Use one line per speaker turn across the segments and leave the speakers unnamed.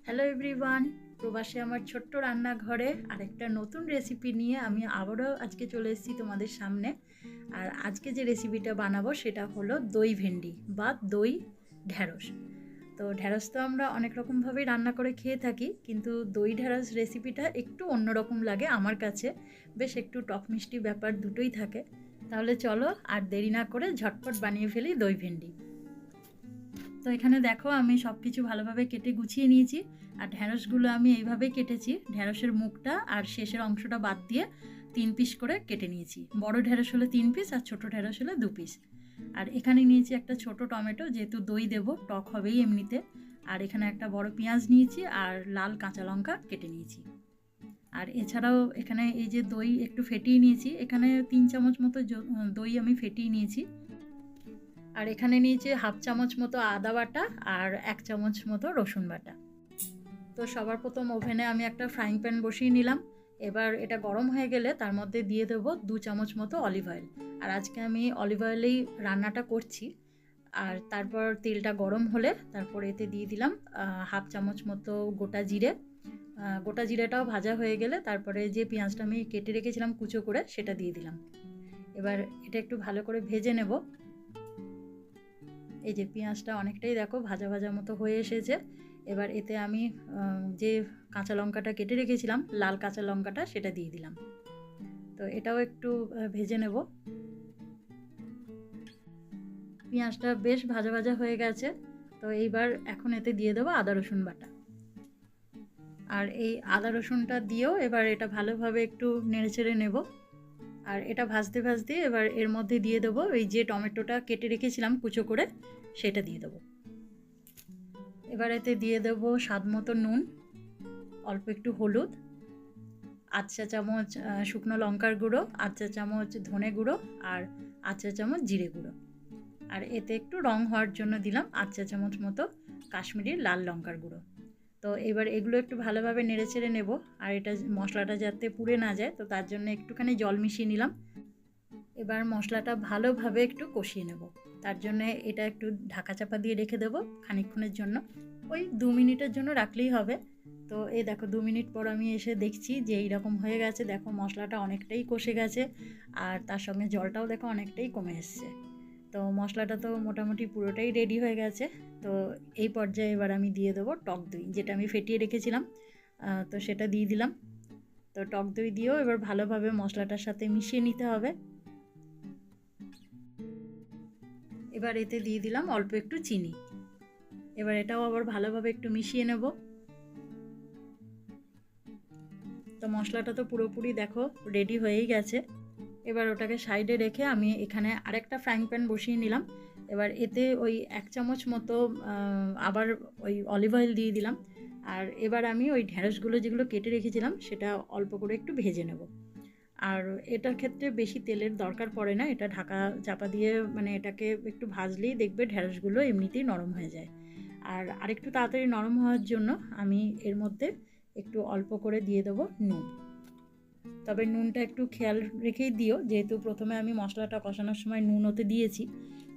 Hello everyone, প্রবাসে আমার ছোট্ট রান্নাঘরে আরেকটা নতুন রেসিপি নিয়ে আমি আবারও আজকে চলে এসেছি তোমাদের সামনে। আর আজকে যে রেসিপিটা বানাবো সেটা হলো দই ভেন্ডি বা দই ঢ্যাঁড়স। তো ঢ্যাঁড়স তো আমরা অনেক রকমভাবেই রান্না করে খেয়ে থাকি, কিন্তু দই ঢ্যাঁড়স রেসিপিটা একটু অন্যরকম লাগে আমার কাছে। বেশ একটু টক মিষ্টি ব্যাপার দুটোই থাকে। তাহলে চলো আর দেরি না করে ঝটপট বানিয়ে ফেলি দই ভেন্ডি। তো এখানে দেখো আমি সব কিছু ভালোভাবে কেটে গুছিয়ে নিয়েছি। আর ঢ্যাঁড়সগুলো আমি এইভাবেই কেটেছি, ঢ্যাঁড়সের মুখটা আর শেষের অংশটা বাদ দিয়ে 3 পিস করে কেটে নিয়েছি। বড় ঢ্যাঁড়স হলে 3 পিস আর ছোটো ঢ্যাঁড়স হলে 2 পিস। আর এখানে নিয়েছি একটা ছোট টমেটো, যেহেতু দই দেব টক হবেই এমনিতে। আর এখানে একটা বড় পেঁয়াজ নিয়েছি আর লাল কাঁচা লঙ্কা কেটে নিয়েছি। আর এছাড়াও এখানে এই যে দই একটু ফেটিয়ে নিয়েছি, এখানে 3 চামচ মতো দই আমি ফেটিয়ে নিয়েছি। আর এখানে নিয়েছি হাফ চামচ মতো আদা বাটা আর 1 চামচ মতো রসুন বাটা। তো সবার প্রথম ওভেনে আমি একটা ফ্রাইং প্যান বসিয়ে নিলাম। এবার এটা গরম হয়ে গেলে তার মধ্যে দিয়ে দেবো 2 চামচ মতো অলিভ অয়েল। আর আজকে আমি অলিভ অয়েলেই রান্নাটা করছি। আর তারপর তেলটা গরম হলে তারপর এতে দিয়ে দিলাম হাফ চামচ মতো গোটা জিরে। গোটা জিরেটাও ভাজা হয়ে গেলে তারপরে যে পেঁয়াজটা আমি কেটে রেখেছিলাম কুচো করে সেটা দিয়ে দিলাম। এবার এটা একটু ভালো করে ভেজে নেব। এই যে পেঁয়াজটা অনেকটাই দেখো ভাজা ভাজা মতো হয়ে এসেছে। এবার এতে আমি যে কাঁচা লঙ্কাটা কেটে রেখেছিলাম, লাল কাঁচা লঙ্কাটা, সেটা দিয়ে দিলাম। তো এটাও একটু ভেজে নেব। পেঁয়াজটা বেশ ভাজা ভাজা হয়ে গেছে। তো এইবার এখন এতে দিয়ে দেবো আদা রসুন বাটা। আর এই আদা রসুনটা দিয়েও এবার এটা ভালোভাবে একটু নেড়েচেড়ে নেব। আর এটা ভাজতে ভাজতে এবার এর মধ্যে দিয়ে দেবো এই যে টমেটোটা কেটে রেখেছিলাম কুচো করে, সেটা দিয়ে দেবো। এবার এতে দিয়ে দেবো স্বাদ মতো নুন, অল্প একটু হলুদ, 1 চা চামচ শুকনো লঙ্কার গুঁড়ো, 1 চা চামচ ধনে গুঁড়ো আর 1 চা চামচ জিরে গুঁড়ো। আর এতে একটু রং হওয়ার জন্য দিলাম 1 চা চামচ মতো কাশ্মীরি লাল লঙ্কার গুঁড়ো। তো এবার এগুলো একটু ভালোভাবে নেড়েচেড়ে নেব। আর এটা মশলাটা যাতে পুড়ে না যায়, তো তার জন্য একটুখানি জল মিশিয়ে নিলাম। এবার মশলাটা ভালোভাবে একটু কষিয়ে নেব। তার জন্য এটা একটু ঢাকা চাপা দিয়ে রেখে দেবো খানিকক্ষণের জন্য, ওই 2 মিনিটের জন্য রাখলেই হবে। তো এই দেখো 2 মিনিট পর আমি এসে দেখছি যে এইরকম হয়ে গেছে। দেখো মশলাটা অনেকটাই কষে গেছে আর তার সঙ্গে জলটাও দেখো অনেকটাই কমে এসছে। তো মশলাটা তো মোটামুটি পুরোটাই রেডি হয়ে গেছে। তো এই পর্যায়ে এবার আমি দিয়ে দেবো টক দই, যেটা আমি ফেটিয়ে রেখেছিলাম। তো সেটা দিয়ে দিলাম। তো টক দই দিয়েও এবার ভালোভাবে মশলাটার সাথে মিশিয়ে নিতে হবে। এবার এতে দিয়ে দিলাম অল্প একটু চিনি। এবার এটাও আবার ভালোভাবে একটু মিশিয়ে নেব। তো মশলাটা তো পুরোপুরি দেখো রেডি হয়েই গেছে। এবার ওটাকে সাইডে রেখে আমি এখানে আরেকটা ফ্রাইং প্যান বসিয়ে নিলাম। এবার এতে ওই 1 চামচ মতো আবার ওই অলিভ অয়েল দিয়ে দিলাম। আর এবার আমি ওই ঢ্যাঁড়সগুলো যেগুলো কেটে রেখেছিলাম সেটা অল্প করে একটু ভেজে নেব। আর এটার ক্ষেত্রে বেশি তেলের দরকার পড়ে না, এটা ঢাকা চাপা দিয়ে মানে এটাকে একটু ভাজলেই দেখবে ঢ্যাঁড়সগুলো এমনিতেই নরম হয়ে যায়। আর আরেকটু তাড়াতাড়ি নরম হওয়ার জন্য আমি এর মধ্যে একটু অল্প করে দিয়ে দেবো নুন। তবে নুনটা একটু খেয়াল রেখেই দিও, যেহেতু প্রথমে আমি মশলাটা কষানোর সময় নুন ওতে দিয়েছি।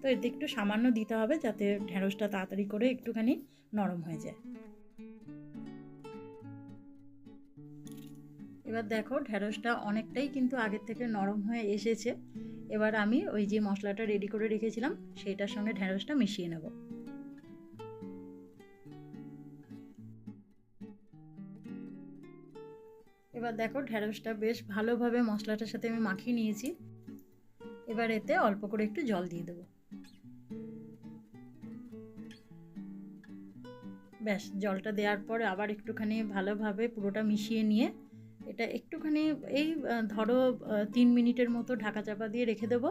তো এতে একটু সামান্য দিতে হবে যাতে ঢ্যাঁড়সটা তাড়াতাড়ি করে একটুখানি নরম হয়ে যায়। এবার দেখো ঢ্যাঁড়সটা অনেকটাই কিন্তু আগের থেকে নরম হয়ে এসেছে। এবার আমি ওই যে মশলাটা রেডি করে রেখেছিলাম সেইটার সঙ্গে ঢ্যাঁড়সটা মিশিয়ে নেব। এবার দেখো ঢ্যাঁড়সটা বেশ ভালোভাবে মশলাটার সাথে আমি মাখিয়ে নিয়েছি। এবার এতে অল্প করে একটু জল দিয়ে দেবো। ব্যাস, জলটা দেওয়ার পর আবার একটুখানি ভালোভাবে পুরোটা মিশিয়ে নিয়ে এটা একটুখানি এই ধরো 3 মিনিটের মতো ঢাকা চাপা দিয়ে রেখে দেবো।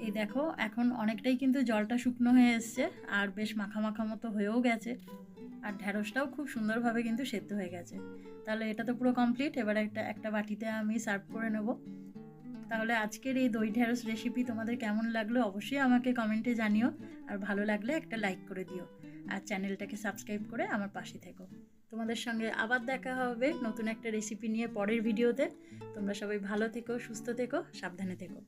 এই দেখো এখন অনেকটাই কিন্তু জলটা শুকনো হয়ে এসছে আর বেশ মাখা মাখা মতো হয়েও গেছে। আর ঢ্যাঁড়সটাও খুব সুন্দরভাবে কিন্তু সেদ্ধ হয়ে গেছে। তাহলে এটা তো পুরো কমপ্লিট। এবার একটা বাটিতে আমি সার্ভ করে নেব। তাহলে আজকের এই দই ঢ্যাঁড়স রেসিপি তোমাদের কেমন লাগলো অবশ্যই আমাকে কমেন্টে জানিও। আর ভালো লাগলে একটা লাইক করে দিও। আর চ্যানেলটাকে সাবস্ক্রাইব করে আমার পাশে থেকো। তোমাদের সঙ্গে আবার দেখা হবে নতুন একটা রেসিপি নিয়ে পরের ভিডিওতে। তোমরা সবাই ভালো থেকো, সুস্থ থেকো, সাবধানে থেকো।